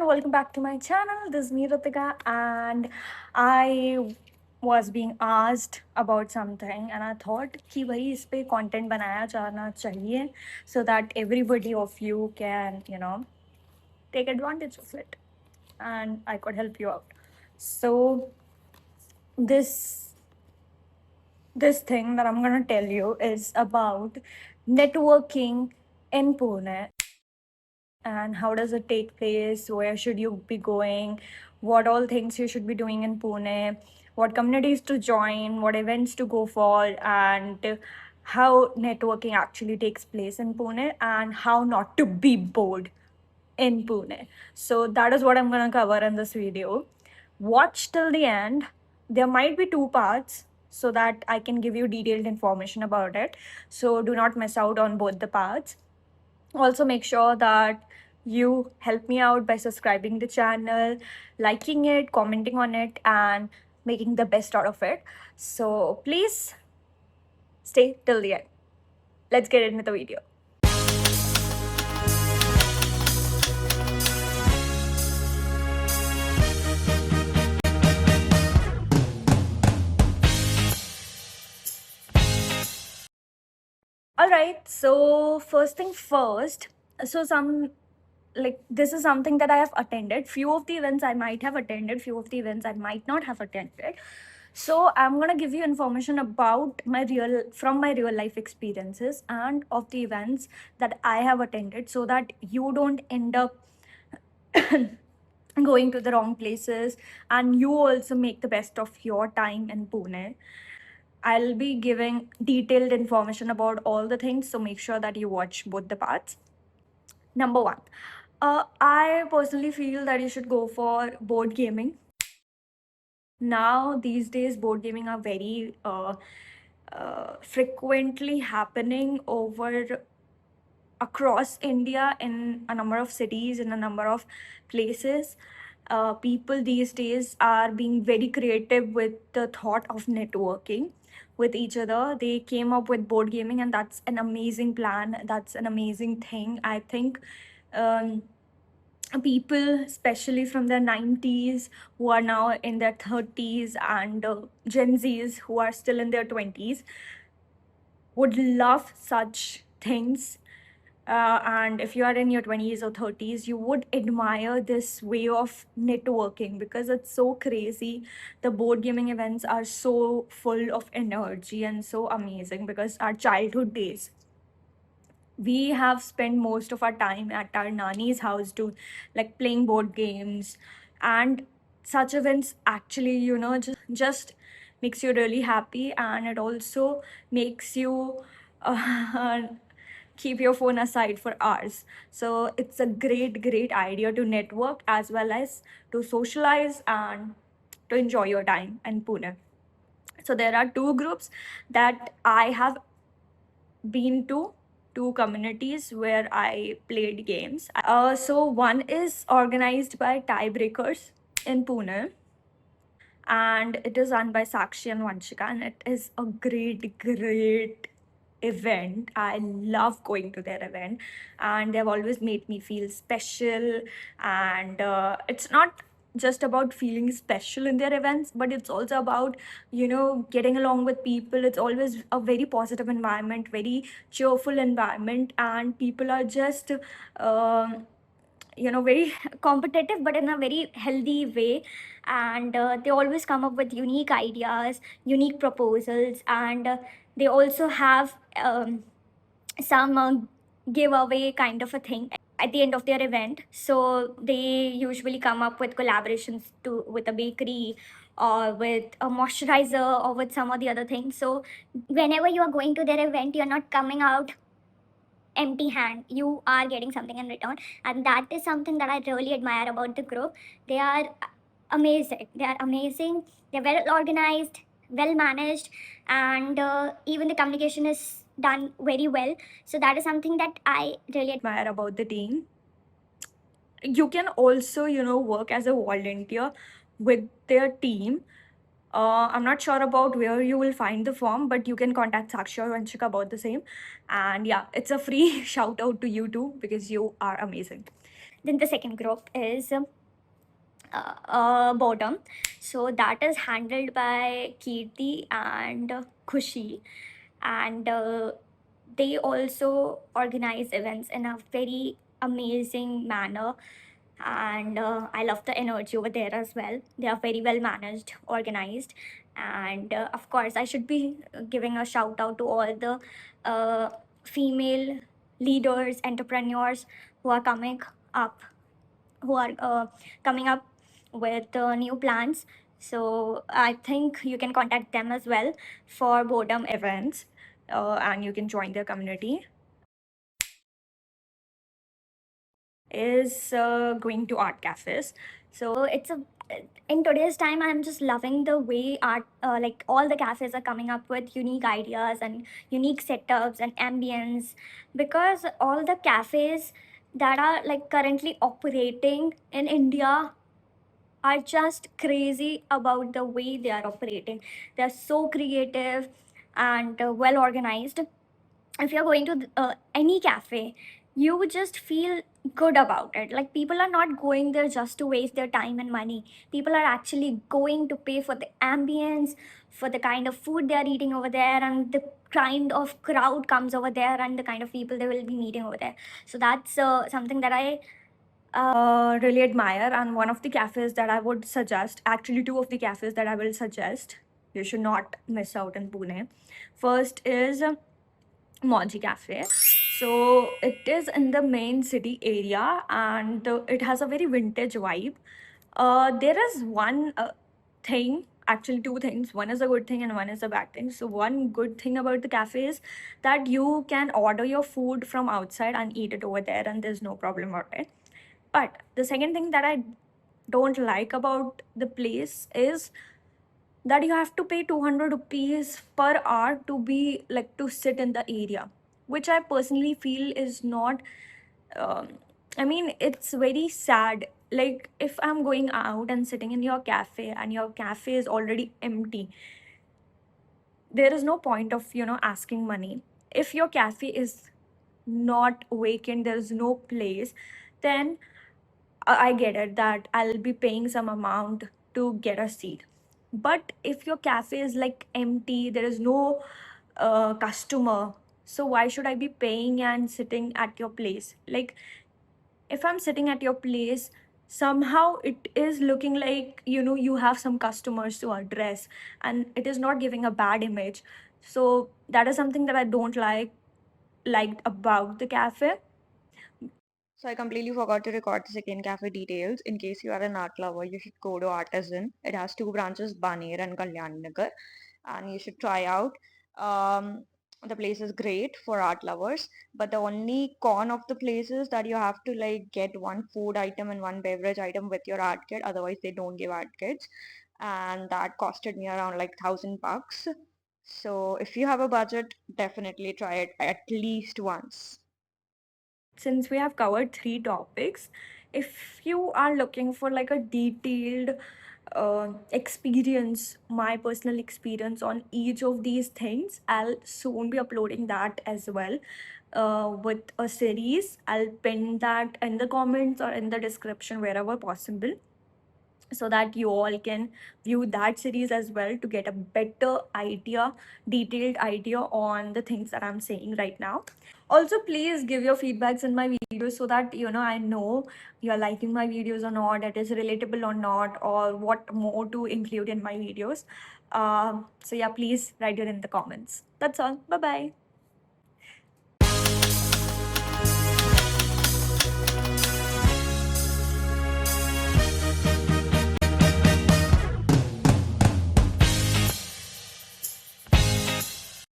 welcome back to my channel. This is me Ritika, and I was being asked about something and I thought कि भाई इस पे content बनाया जाना चाहिए so that everybody of you can take advantage of it and I could help you out. So this this thing that I'm gonna tell you is about networking in Pune. And how does it take place? Where should you be going? What all things you should be doing in Pune? What communities to join? What events to go for? And how networking actually takes place in Pune and how not to be bored in Pune. So that is what I'm going to cover in this video. Watch till the end. There might be two parts so that I can give you detailed information about it. So do not miss out on both the parts. Also, make sure that you help me out by subscribing the channel, liking it, commenting on it, and making the best out of it. So please stay till the end. Let's get into the video. All right, so first thing first, so some like this is something that I have attended. Few of the events I might have attended, few of the events I might not have attended. So I'm gonna give you information about my real life experiences and of the events that I have attended so that you don't end up going to the wrong places and you also make the best of your time in Pune. I'll be giving detailed information about all the things, so make sure that you watch both the parts. Number one, I personally feel that you should go for board gaming. Now, these days, board gaming are very frequently happening over across India in a number of cities, in a number of places. People these days are being very creative with the thought of networking with each other. They came up with board gaming, and that's an amazing plan. That's an amazing thing. I think people, especially from the 90s, who are now in their 30s, and Gen Zs who are still in their 20s, would love such things. And if you are in your 20s or 30s, you would admire this way of networking because it's so crazy. The board gaming events are so full of energy and so amazing because our childhood days, we have spent most of our time at our nani's house to like playing board games, and such events actually just makes you really happy, and it also makes you uh, keep your phone aside for hours. So it's a great idea to network as well as to socialize and to enjoy your time in Pune. So there are two groups that I have been to, two communities where I played games. So one is organized by Tiebreakers in Pune, and it is run by Sakshi and Vanshika, and it is a great event. I love going to their event, and they've always made me feel special. And it's not just about feeling special in their events, but it's also about getting along with people. It's always a very positive environment, very cheerful environment, and people are just very competitive but in a very healthy way, and they always come up with unique ideas, unique proposals, and they also have some giveaway kind of a thing at the end of their event. So they usually come up with collaborations to with a bakery or with a moisturizer or with some of the other things. So whenever you are going to their event, you're not coming out empty hand, you are getting something in return, and that is something that I really admire about the group. They are amazing, they're well organized, well managed, and even the communication is done very well. So that is something that I really admire about the team. You can also work as a volunteer with their team. I'm not sure about where you will find the form, but you can contact Sakshi or Vanshika about the same. And yeah, it's a free shout out to you too because you are amazing. Then the second group is Boredom. So that is handled by Kirti and Khushi, and they also organize events in a very amazing manner. And I love the energy over there as well. They are very well managed, organized, and of course, I should be giving a shout out to all the female leaders, entrepreneurs who are up who are coming up with new plans. So I think you can contact them as well for boredom Events, and you can join their community. Is going to art cafes. So it's a in today's time, I'm just loving the way art, like all the cafes are coming up with unique ideas and unique setups and ambience, because all the cafes that are like currently operating in India are just crazy about the way they are operating. They're so creative and well organized. If you're going to any cafe, you would just feel good about it. Like, people are not going there just to waste their time and money. People are actually going to pay for the ambience, for the kind of food they are eating over there, and the kind of crowd comes over there, and the kind of people they will be meeting over there. So that's something that I really admire, and one of the cafes that I would suggest, actually two of the cafes that I will suggest, you should not miss out in Pune. First is Monji Cafe. So it is in the main city area, and it has a very vintage vibe. There is one thing, actually two things. One is a good thing and one is a bad thing. So one good thing about the cafe is that you can order your food from outside and eat it over there, and there's no problem about it. But the second thing that I don't like about the place is that you have to pay 200 rupees per hour to be like to sit in the area, which I personally feel is not um, I mean, it's very sad. Like, if I'm going out and sitting in your cafe and your cafe is already empty, there is no point of, asking money. If your cafe is not vacant, there is no place, then I get it that I'll be paying some amount to get a seat. But if your cafe is like empty, there is no customer, so why should I be paying and sitting at your place? Like, if I'm sitting at your place, somehow it is looking like, you have some customers to address, and it is not giving a bad image. So that is something that I don't liked about the cafe. So I completely forgot to record the second cafe details. In case you are an art lover, you should go to Artisan. It has two branches, Baner and Kalyan Nagar, and you should try out. Um, the place is great for art lovers, but the only con of the place is that you have to like get one food item and one beverage item with your art kit. Otherwise, they don't give art kits, and that costed me around like $1,000. So if you have a budget, definitely try it at least once. Since we have covered three topics, if you are looking for like a detailed experience, my personal experience on each of these things, I'll soon be uploading that as well with a series. I'll pin that in the comments or in the description wherever possible, so that you all can view that series as well to get a better idea, detailed idea on the things that I'm saying right now. Also, please give your feedbacks in my videos so that I know you're liking my videos or not, it is relatable or not, or what more to include in my videos. So yeah, please write it in the comments. That's all. Bye bye.